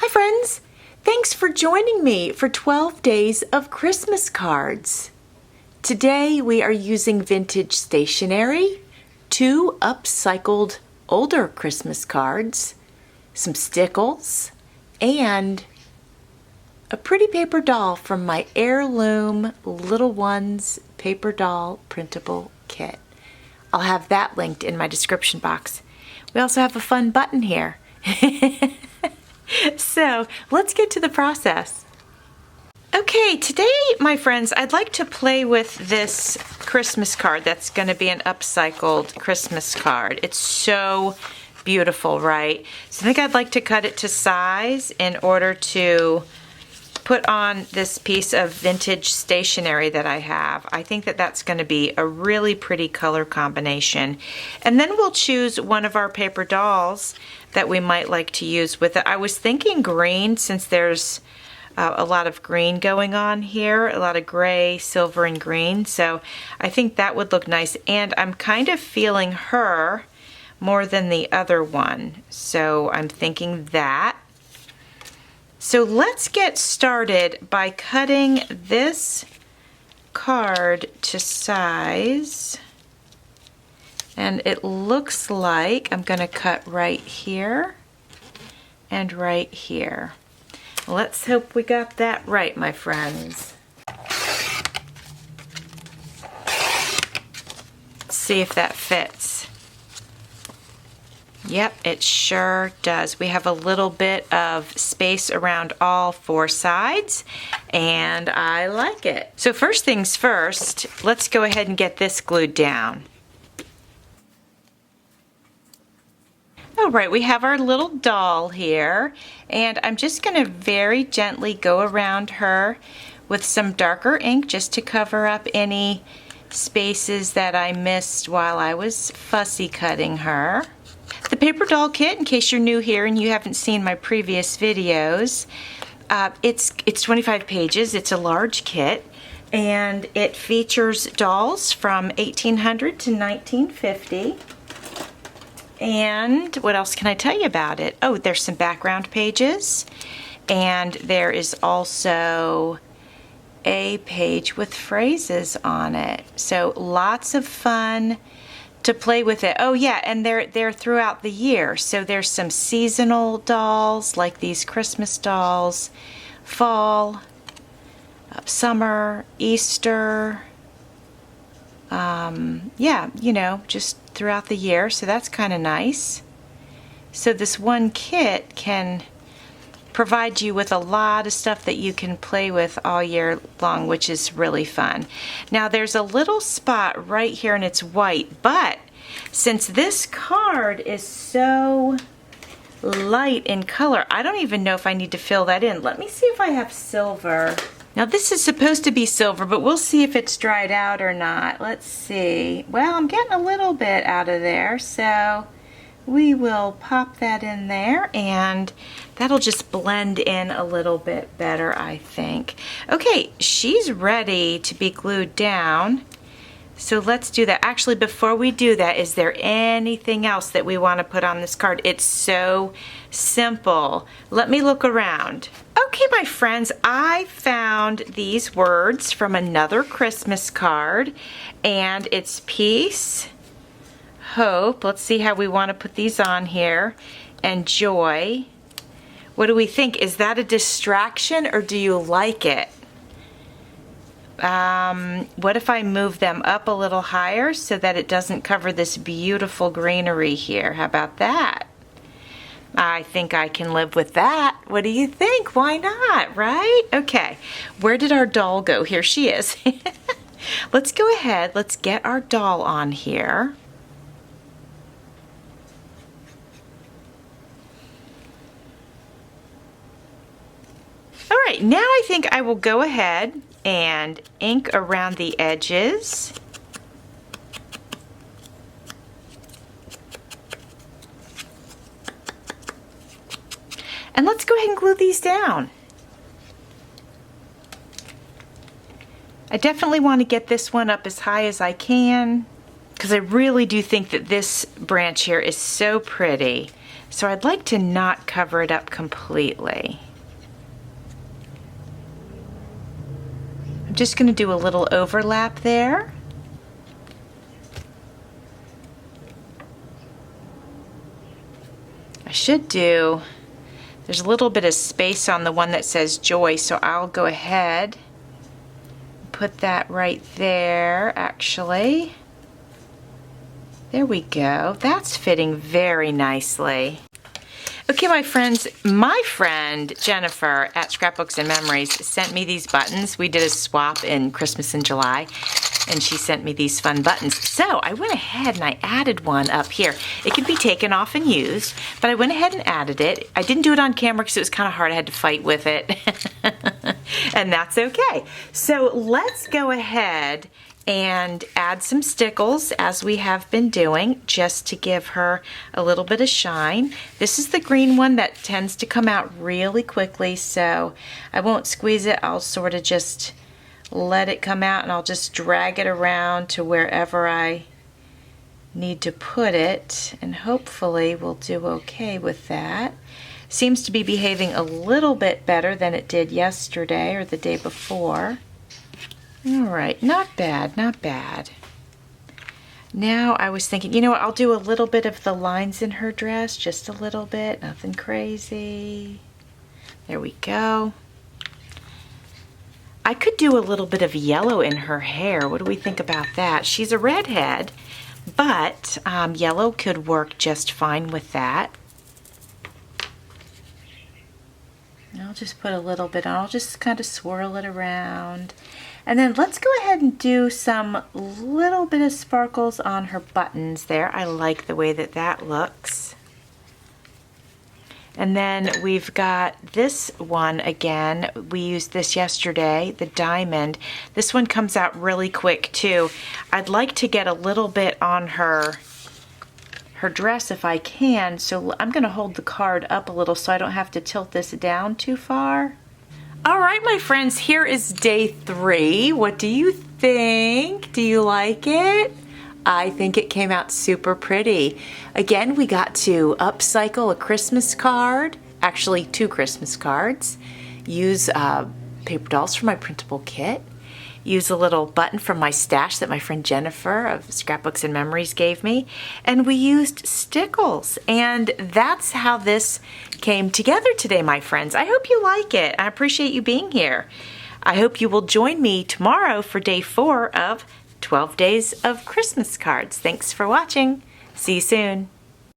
Hi friends! Thanks for joining me for 12 days of Christmas cards. Today we are using vintage stationery, 2 upcycled older Christmas cards, some stickles, and a pretty paper doll from my Heirloom Little Ones paper doll printable kit. I'll have that linked in my description box. We also have a fun button here. So let's get to the process. Okay, today, my friends, I'd like to play with this Christmas card that's going to be an upcycled Christmas card. It's so beautiful, right? So I think I'd like to cut it to size in order to put on this piece of vintage stationery that I have. I think that that's going to be a really pretty color combination. And then we'll choose one of our paper dolls that we might like to use with it. I was thinking green, since there's a lot of green going on here, a lot of gray, silver, and green. So I think that would look nice. And I'm kind of feeling her more than the other one. So I'm thinking that. So let's get started by cutting this card to size. And it looks like I'm going to cut right here and right here. Let's hope we got that right, my friends. Let's see if that fits. Yep, it sure does. We have a little bit of space around all 4 sides, and I like it. So first things first, let's go ahead and get this glued down. All right, we have our little doll here, and I'm just going to very gently go around her with some darker ink just to cover up any spaces that I missed while I was fussy cutting her. The paper doll kit, in case you're new here and you haven't seen my previous videos, it's 25 pages. It's a large kit, and it features dolls from 1800 to 1950. And what else can I tell you about it? Oh, there's some background pages, and there is also a page with phrases on it. So lots of fun to play with it. Oh yeah, and they're throughout the year. So there's some seasonal dolls, like these Christmas dolls, fall, summer, Easter, yeah, you know, just throughout the year. So that's kind of nice. So this one kit can provide you with a lot of stuff that you can play with all year long, which is really fun. Now there's a little spot right here and it's white, but since this card is so light in color, I don't even know if I need to fill that in. Let me see if I have silver. Now this is supposed to be silver, but we'll see if it's dried out or not. Let's see. Well, I'm getting a little bit out of there, so we will pop that in there, and that'll just blend in a little bit better, I think. Okay, she's ready to be glued down. So let's do that. Actually, before we do that, is there anything else that we want to put on this card? It's so simple. Let me look around. Okay, my friends, I found these words from another Christmas card, and it's peace, hope. Let's see how we want to put these on here, and joy. What do we think? Is that a distraction, or do you like it? What if I move them up a little higher so that it doesn't cover this beautiful greenery here? How about that? I think I can live with that. What do you think? Why not, right? Okay, where did our doll go? Here she is. Let's go ahead. Let's get our doll on here. All right, now I think I will go ahead and ink around the edges. And let's go ahead and glue these down. I definitely want to get this one up as high as I can, because I really do think that this branch here is so pretty. So I'd like to not cover it up completely. I'm just going to do a little overlap there. I should do, there's a little bit of space on the one that says Joy, so I'll go ahead and put that right there, actually. There we go. That's fitting very nicely. Okay, my friends, my friend Jennifer at Scrapbooks and Memories sent me these buttons. We did a swap in Christmas in July, and she sent me these fun buttons. So I went ahead and I added one up here. It can be taken off and used, but I went ahead and added it. I didn't do it on camera because it was kind of hard. I had to fight with it, and that's okay. So let's go ahead and add some stickles as we have been doing, just to give her a little bit of shine. This is the green one that tends to come out really quickly, so I won't squeeze it. I'll sort of just let it come out, and I'll just drag it around to wherever I need to put it, and hopefully we'll do okay with that. Seems to be behaving a little bit better than it did yesterday or the day before. All right, not bad, not bad. Now I was thinking, you know what, I'll do a little bit of the lines in her dress, just a little bit, nothing crazy. There we go. I could do a little bit of yellow in her hair. What do we think about that? She's a redhead, but yellow could work just fine with that. I'll just put a little bit on. I'll just kind of swirl it around. And then let's go ahead and do some little bit of sparkles on her buttons there. I like the way that that looks. And then we've got this one again. We used this yesterday, the diamond. This one comes out really quick too. I'd like to get a little bit on her dress if I can, so I'm going to hold the card up a little so I don't have to tilt this down too far. All right, my friends, here is day 3. What do you think? Do you like it? I think it came out super pretty. Again, we got to upcycle a Christmas card, actually 2 Christmas cards, use paper dolls for my printable kit, use a little button from my stash that my friend Jennifer of Scrapbooks and Memories gave me, and we used stickles. And that's how this came together today, my friends. I hope you like it. I appreciate you being here. I hope you will join me tomorrow for day 4 of 12 Days of Christmas Cards. Thanks for watching. See you soon.